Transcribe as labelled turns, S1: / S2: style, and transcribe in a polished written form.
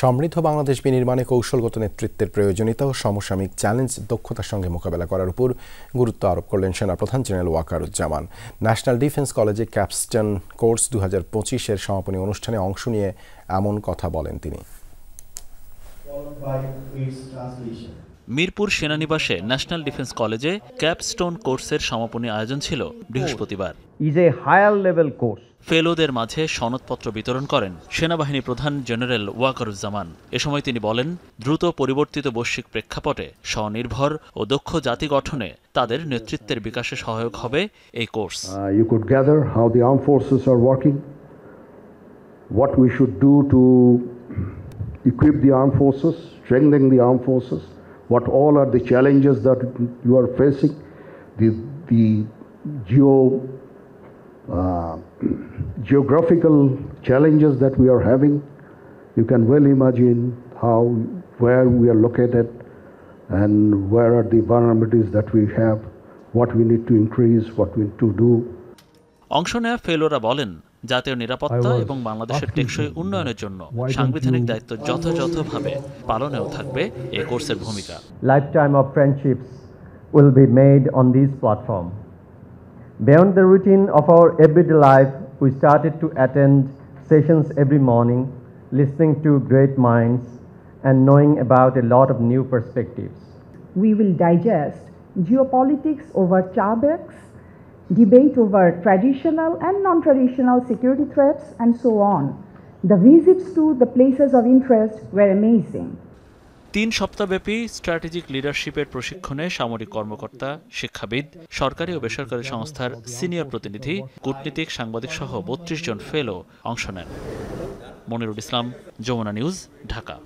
S1: সমৃদ্ধ বাংলাদেশ বিনির্মাণে কৌশলগত নেতৃত্বের প্রয়োজনীয়তা ও সমসাময়িক চ্যালেঞ্জ দক্ষতার সঙ্গে মোকাবেলা করার উপর গুরুত্ব আরোপ করলেন সেনাপ্রধান জেনারেল ওয়াকারুজ্জামান। ন্যাশনাল ডিফেন্স কলেজে ক্যাপস্টোন কোর্স 2025-এর সমাপনী অনুষ্ঠানে অংশ নিয়ে এমন কথা বলেন তিনি।
S2: মিরপুর সেনানিবাসে ন্যাশনাল ডিফেন্স কলেজে ক্যাপস্টোন কোর্সের সমাপনী আয়োজন ছিল বৃহস্পতিবার। ফেলোদের মাঝে সনদপত্র বিতরণ করেন সেনাবাহিনী প্রধান জেনারেল ওয়াকারুজ্জামান। এ সময় তিনি বলেন, দ্রুত পরিবর্তিত বৈশ্বিক প্রেক্ষাপটে স্বনির্ভর ও দক্ষ জাতি গঠনে তাদের নেতৃত্বের বিকাশে সহায়ক হবে এই course.
S3: You could gather how the armed forces are working, what we should do to equip the armed forces, strengthen the armed forces, what all are the challenges that you are facing, the geographical challenges that we are having. You can well imagine where we are located and where are the vulnerabilities that we have, what we need to increase, what we need to do.
S2: অংশ নেয়া ফেলোরা বলেন, জাতীয় নিরাপত্তা এবং বাংলাদেশের টেকসই উন্নয়নের জন্য সাংবিধানিক দায়িত্ব যথাযথভাবে পালনেও থাকবে এই কোর্সের ভূমিকা।
S4: Lifetime of friendships will be made on this platform. Beyond the routine of our everyday life, we started to attend sessions every morning, listening to great minds and knowing about a lot of new perspectives.
S5: We will digest geopolitics over Chabex, debate over traditional and non-traditional security threats, and so on. The visits to the places of interest were amazing.
S2: 3 সপ্তাহব্যাপী strategic লিডারশিপের প্রশিক্ষণে সামরিক কর্মকর্তা, শিক্ষাবিদ, সরকারি ও বেসরকারি সংস্থার senior প্রতিনিধি, কূটনীতিক, সাংবাদিক সহ 32 জন ফেলো অংশ নেন। মনিরুল ইসলাম, যমুনা নিউজ, ঢাকা।